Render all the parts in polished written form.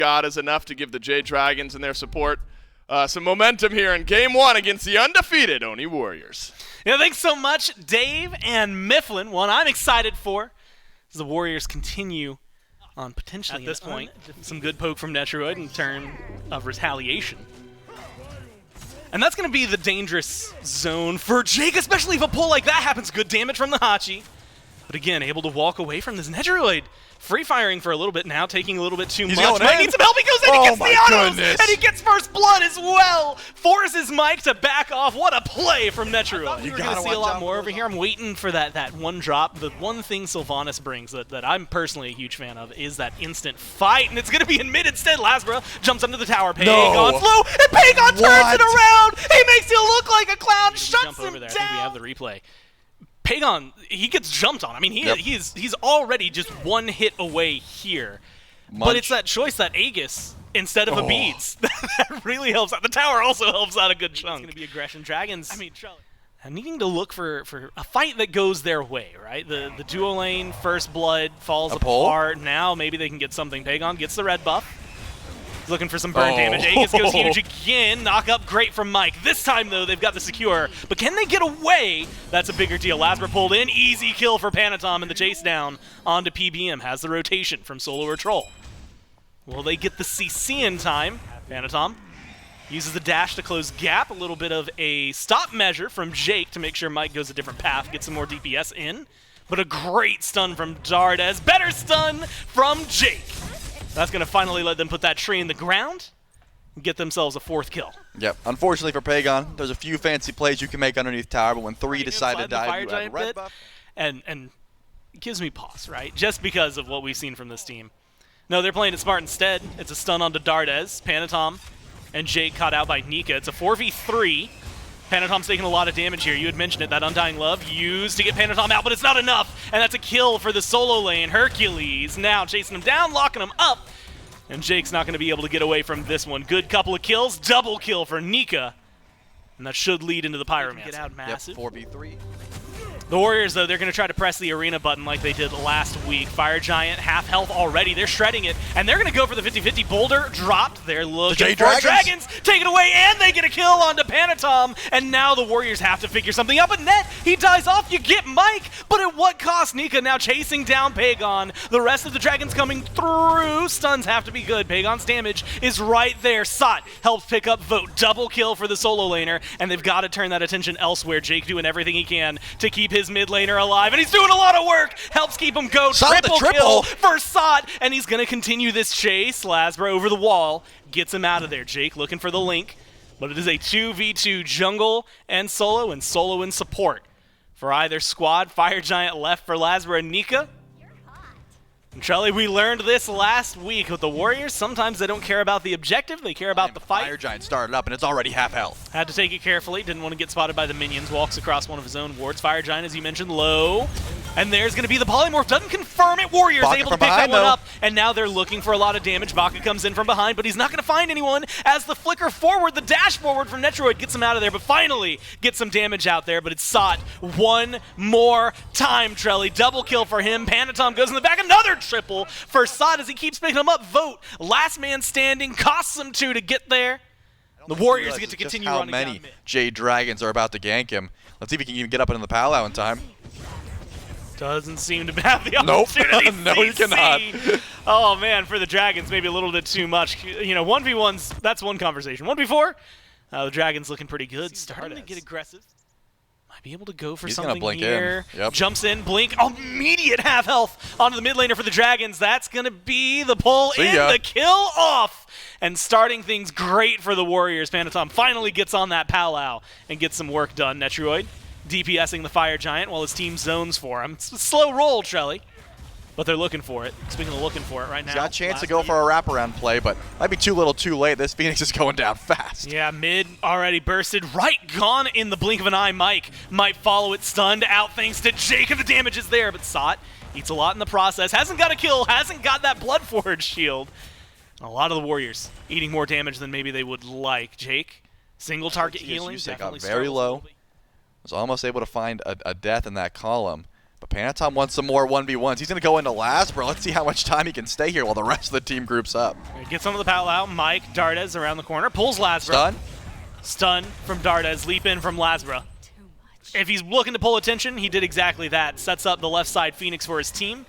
God is enough to give the Jade Dragons and their support some momentum here in Game 1 against the undefeated Oni Warriors. Yeah, thanks so much, Dave and Mifflin. One I'm excited for as the Warriors continue on potentially, at this point, some good poke from Netroid in turn of retaliation. And that's going to be the dangerous zone for Jake, especially if a pull like that happens. Good damage from the Hachi. But again, able to walk away from this Netroid. Free firing for a little bit now, taking a little bit too much. Mike needs some help. He goes in, he gets the autos, and he gets first blood as well. Forces Mike to back off. What a play from Netroid. You're going to see a lot more over here. I'm waiting for that one drop. The one thing Sylvanas brings that I'm personally a huge fan of is that instant fight, and it's going to be in mid instead. Lasbra jumps under the tower. Pagon's low, and Pagon turns it around. He makes you look like a clown, shuts him down. I think we have the replay. Pagon, he gets jumped on. I mean, he's already just one hit away here. But it's that choice, that Aegis instead of a Beads. That really helps out. The tower also helps out a good chunk. It's going to be aggression. Dragons, I mean, needing to look for a fight that goes their way, right? The duo lane, first blood, falls apart. Now maybe they can get something. Pagon gets the red buff. Looking for some burn damage. Aegis goes huge again. Knock up great from Mike. This time, though, they've got the secure. But can they get away? That's a bigger deal. Lasbra pulled in. Easy kill for Panatom, and the chase down onto PBM. Has the rotation from Solo or Troll. Will they get the CC in time? Panatom uses the dash to close gap. A little bit of a stop measure from Jake to make sure Mike goes a different path. Get some more DPS in. But a great stun from Dardes. Better stun from Jake. That's going to finally let them put that tree in the ground and get themselves a fourth kill. Yep. Unfortunately for Pagon, there's a few fancy plays you can make underneath tower, but when 3 decide to dive, you have red buff. And it gives me pause, right? Just because of what we've seen from this team. No, they're playing it smart instead. It's a stun onto Dardes, Panatom, and Jake caught out by Nika. It's a 4v3. Panatom's taking a lot of damage here. You had mentioned it, that Undying Love used to get Panatom out, but it's not enough. And that's a kill for the solo lane. Hercules now chasing him down, locking him up. And Jake's not going to be able to get away from this one. Good couple of kills, double kill for Nika. And that should lead into the Pyromancer. Get out massive. Yep, 4v3. The Warriors, though, they're going to try to press the arena button like they did last week. Fire Giant, half health already. They're shredding it, and they're going to go for the 50-50. Boulder dropped. They're looking for Dragons. Take it away, and they get a kill onto Panatom. And now the Warriors have to figure something out. But Net, he dies off. You get Mike, but at what cost? Nika now chasing down Pagon. The rest of the Dragons coming through. Stuns have to be good. Pagon's damage is right there. Sot helps pick up Vote. Double kill for the solo laner, and they've got to turn that attention elsewhere. Jake doing everything he can to keep his mid laner alive, and he's doing a lot of work. Helps keep him go. Triple kill for Sot, and he's going to continue this chase. Lasbra over the wall gets him out of there. Jake looking for the link, but it is a 2v2 jungle and solo in support for either squad. Fire Giant left for Lasbra and Nika. And Charlie, we learned this last week with the Warriors. Sometimes they don't care about the objective, they care about the fight. Fire Giant started up, and it's already half health. Had to take it carefully, didn't want to get spotted by the minions. Walks across one of his own wards. Fire Giant, as you mentioned, low. And there's going to be the polymorph. Doesn't confirm it. Warriors Baka able to pick that one up. And now they're looking for a lot of damage. Baka comes in from behind, but he's not going to find anyone as the flicker forward, the dash forward from Netroid gets him out of there, but finally gets some damage out there. But it's Sot one more time, Trelly. Double kill for him. Panatom goes in the back. Another triple for Sot as he keeps picking him up. Vote. Last man standing. Costs him 2 to get there. The Warriors get to continue running down mid. How many Jade Dragons are about to gank him. Let's see if he can even get up into the Palau in time. Doesn't seem to have the opportunity. Nope. No, he cannot. Oh, man, for the Dragons, maybe a little bit too much. You know, 1v1s, that's one conversation. 1v4, the Dragons looking pretty good. Starting to get aggressive. Might be able to go for something here. Yep. Jumps in, blink. Oh, immediate half health onto the mid laner for the Dragons. That's going to be the pull in, the kill off. And starting things great for the Warriors. Panatom finally gets on that Palau and gets some work done. Netroid DPSing the Fire Giant while his team zones for him. It's a slow roll, Trelly, but they're looking for it. Speaking of looking for it right now. He's got a chance to go for a wraparound play, but might be too little too late. This Phoenix is going down fast. Yeah, mid already bursted. Right, gone in the blink of an eye. Mike might follow it stunned out thanks to Jake, and the damage is there, but Sot eats a lot in the process. Hasn't got a kill, hasn't got that Bloodforge shield. A lot of the Warriors eating more damage than maybe they would like. Jake, single target healing. Got very low. Was almost able to find a death in that column. But Panatom wants some more 1v1s. He's going to go into Lasbro. Let's see how much time he can stay here while the rest of the team groups up. Gets some of the paddle out. Mike, Dardes around the corner. Pulls Lasbro. Stun. Stun from Dardes. Leap in from Lasbro. If he's looking to pull attention, he did exactly that. Sets up the left side Phoenix for his team.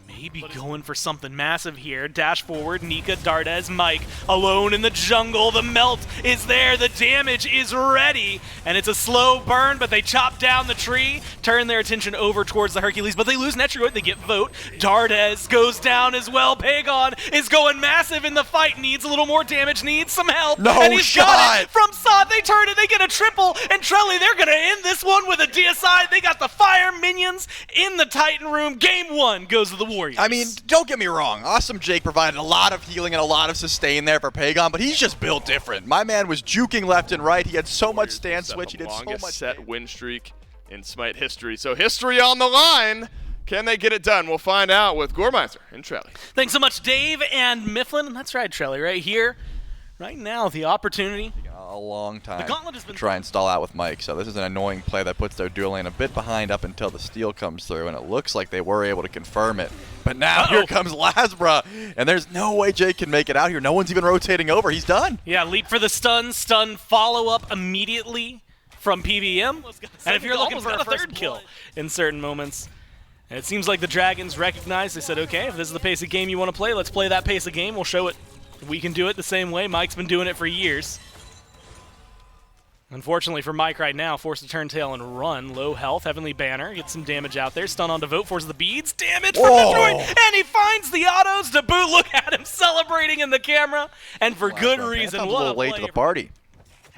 Maybe going for something massive here. Dash forward, Nika, Dardes, Mike, alone in the jungle. The melt is there, the damage is ready, and it's a slow burn, but they chop down the tree, turn their attention over towards the Hercules, but they lose Netroid, they get vote. Dardes goes down as well. Pagon is going massive in the fight, needs a little more damage, needs some help, and he's got it from Sod. They turn it, they get a triple, and Trelly, they're gonna end this one with a DSI. They got the fire minions in the Titan room. Game 1 goes to the Warriors. I mean, don't get me wrong. Awesome Jake provided a lot of healing and a lot of sustain there for Pagon, but he's just built different. My man was juking left and right. He had so much stand switch. He did so much set win streak in Smite history. So history on the line. Can they get it done? We'll find out with Gormeister and Trelly. Thanks so much, Dave and Mifflin. That's right, Trelly, right here. Right now, the opportunity. A long time the gauntlet has been to try and stall out with Mike. So this is an annoying play that puts their dual lane a bit behind up until the steal comes through, and it looks like they were able to confirm it. But now here comes Lasbra, and there's no way Jake can make it out here. No one's even rotating over. He's done. Yeah, leap for the stun follow-up immediately from PBM. And if you're looking for a third kill in certain moments, and it seems like the Dragons recognized, they said, okay, if this is the pace of game you want to play, let's play that pace of game. We'll show it. We can do it the same way. Mike's been doing it for years. Unfortunately for Mike right now, forced to turn tail and run. Low health, Heavenly Banner, gets some damage out there. Stun on Devote, forces the beads. Damage from Detroit, and he finds the autos. To boot, look at him celebrating in the camera, and for good reason. Panatom's a little late to the party.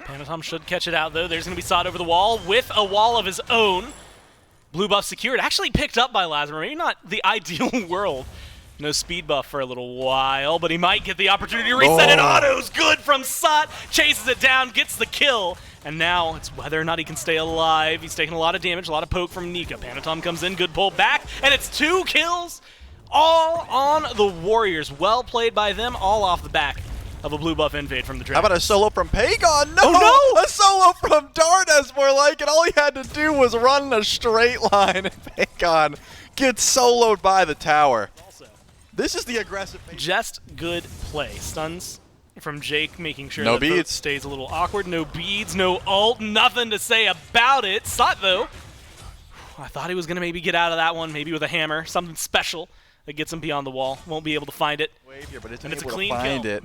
Panatom should catch it out, though. There's going to be Sod over the wall with a wall of his own. Blue buff secured, actually picked up by Lasbro. Maybe not the ideal world. No speed buff for a little while, but he might get the opportunity to reset it. Autos good from Sot, chases it down, gets the kill, and now it's whether or not he can stay alive. He's taking a lot of damage, a lot of poke from Nika. Panatom comes in, good pull back, and it's 2 kills all on the Warriors. Well played by them, all off the back of a blue buff invade from the Dragons. How about a solo from Pagon? No! Oh, no! A solo from Dardes, more like it. All he had to do was run in a straight line, and Pagon gets soloed by the tower. This is the aggressive. Just good play. Stuns from Jake, making sure no that beads stays a little awkward. No beads, no ult, nothing to say about it. Sot, though, I thought he was going to maybe get out of that one, maybe with a hammer, something special that gets him beyond the wall. Won't be able to find it. Here, but it's a clean find kill. It.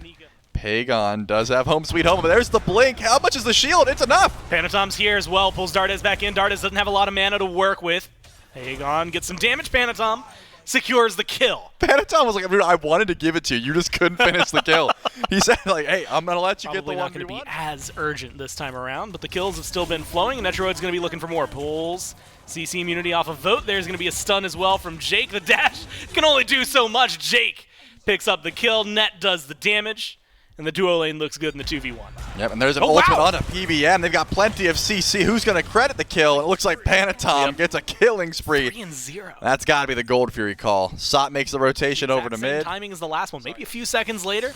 Pagon does have home sweet home, but there's the blink. How much is the shield? It's enough. Panatom's here as well. Pulls Dardes back in. Dardes doesn't have a lot of mana to work with. Pagon gets some damage. Panatom secures the kill. Panatom was like, I wanted to give it to you. You just couldn't finish the kill. He said, like, hey, I'm going to let you get the one. Probably not going to be as urgent this time around, but the kills have still been flowing, and Netroid's going to be looking for more. Pulls CC immunity off of Vote. There's going to be a stun as well from Jake. The dash can only do so much. Jake picks up the kill. Net does the damage. And the duo lane looks good in the 2v1. Yep, and there's an ultimate on a PBM. They've got plenty of CC. Who's going to credit the kill? It looks like Panatom gets a killing spree. 3-0. That's got to be the Gold Fury call. Sot makes the rotation over to mid. Timing is the last one, maybe a few seconds later.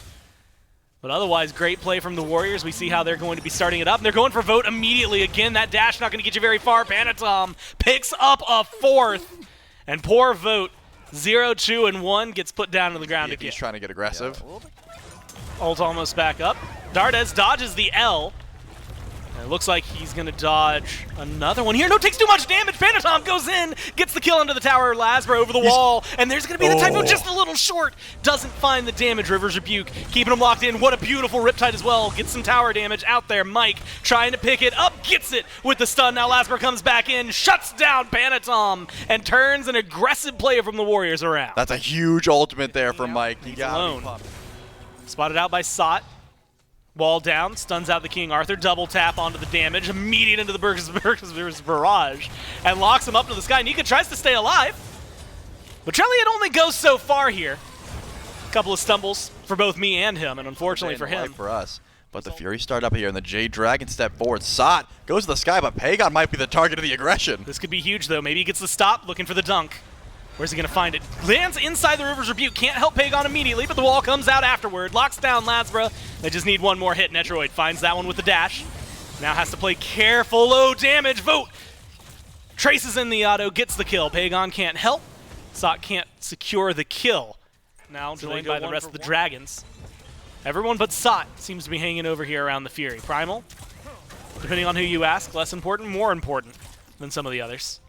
But otherwise, great play from the Warriors. We see how they're going to be starting it up. And they're going for Vote immediately. Again, that dash not going to get you very far. Panatom picks up a 4th. And poor Vote, 0, 2, and 1 gets put down to the ground again. He's trying to get aggressive. Ult almost back up. Dardes dodges the L. And it looks like he's going to dodge another one here. No, takes too much damage. Panatom goes in, gets the kill under the tower. Lasbro over the wall. And there's going to be the typo just a little short. Doesn't find the damage. River's Rebuke keeping him locked in. What a beautiful Riptide as well. Gets some tower damage out there. Mike trying to pick it up. Gets it with the stun. Now Lasbro comes back in, shuts down Panatom, and turns an aggressive player from the Warriors around. That's a huge ultimate there for Mike. He got alone. Spotted out by Sot. Wall down, stuns out the King Arthur, double tap onto the damage, immediate into the Berserker's barrage, and locks him up to the sky. Nika tries to stay alive, but Trelly only goes so far here. A couple of stumbles for both me and him, and unfortunately for him. For us. But the Fury start up here, and the Jade Dragon step forward. Sot goes to the sky, but Pagon might be the target of the aggression. This could be huge, though. Maybe he gets the stop, looking for the dunk. Where's he going to find it? Lands inside the River's Rebuke. Can't help Pagon immediately, but the wall comes out afterward. Locks down Lasbra. They just need one more hit. Netroid finds that one with the dash. Now has to play careful. Low damage. Vote Traces in the auto, gets the kill. Pagon can't help. Sot can't secure the kill. Now joined by the rest of the Dragons. Everyone but Sot seems to be hanging over here around the Fury. Primal, depending on who you ask, less important, more important than some of the others.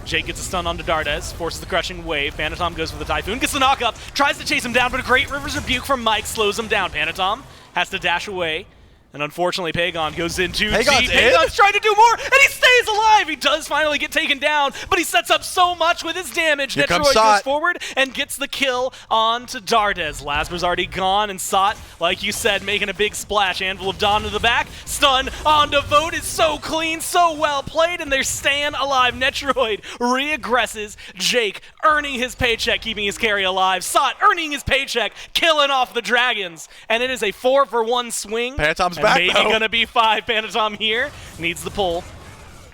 Jake gets a stun onto Dardez, forces the crushing wave. Panatom goes for the Typhoon, gets the knock up, tries to chase him down, but a great River's Rebuke from Mike slows him down. Panatom has to dash away, and unfortunately Pagon goes in too deep. Pagon's trying to do more, and he stays alive! He does finally get taken down, but he sets up so much with his damage. Netroid goes forward and gets the kill onto Dardez. Lasber's already gone, and Sot, like you said, making a big splash. Anvil of Dawn to the back, stun onto Vote is so clean, so well played, and they're staying alive. Netroid re-aggresses. Jake earning his paycheck, keeping his carry alive. Sot earning his paycheck, killing off the Dragons, and it is a 4-for-1 swing. Panatom's back, maybe gonna be 5. Panatom here needs the pull.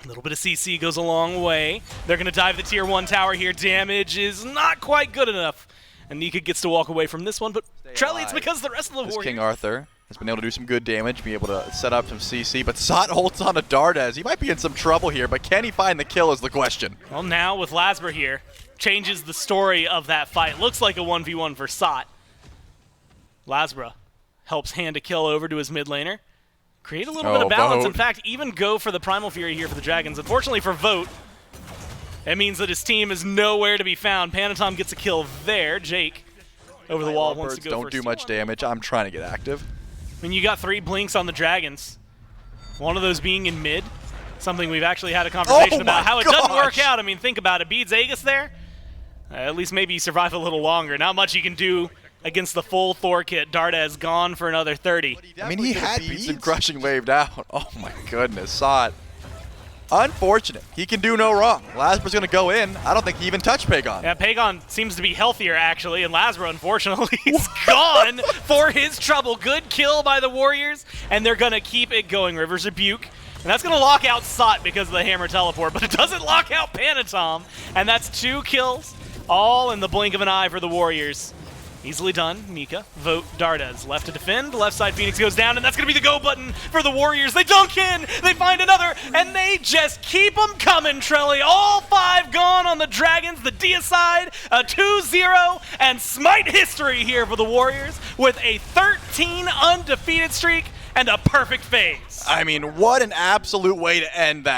A little bit of CC goes a long way. They're gonna dive the tier 1 tower here. Damage is not quite good enough, and Nika gets to walk away from this one. But Trelly, it's because the rest of the Warriors. King Arthur has been able to do some good damage, be able to set up some CC, but Sot holds on to Dardez. He might be in some trouble here, but can he find the kill is the question. Well, now with Lasber here, changes the story of that fight. Looks like a 1v1 for Sot. Lasbra helps hand a kill over to his mid laner. Create a little bit of balance. Vote. In fact, even go for the Primal Fury here for the Dragons. Unfortunately for Vote, it means that his team is nowhere to be found. Panatom gets a kill there. Jake over the wall wants to go don't first. do much damage. I'm trying to get active. I mean, you got 3 blinks on the Dragons. One of those being in mid. Something we've actually had a conversation about how it doesn't work out. I mean, think about it. Beads Aegis there. At least maybe you survive a little longer. Not much you can do against the full Thor kit. Dardez gone for another 30. I mean, he had beats and crushing wave down. Oh my goodness, Sot. Unfortunate. He can do no wrong. Lasber's going to go in. I don't think he even touched Pagon. Yeah, Pagon seems to be healthier, actually, and Lasber, unfortunately, is gone for his trouble. Good kill by the Warriors, and they're going to keep it going. River's Rebuke. And that's going to lock out Sot because of the Hammer Teleport, but it doesn't lock out Panatom. And that's 2 kills, all in the blink of an eye for the Warriors. Easily done. Nika, Vote, Dardez. Left to defend. Left side Phoenix goes down, and that's going to be the go button for the Warriors. They dunk in. They find another, and they just keep them coming, Trelly. All 5 gone on the Dragons. The Deicide, a 2-0, and Smite history here for the Warriors with a 13 undefeated streak and a perfect phase. I mean, what an absolute way to end that.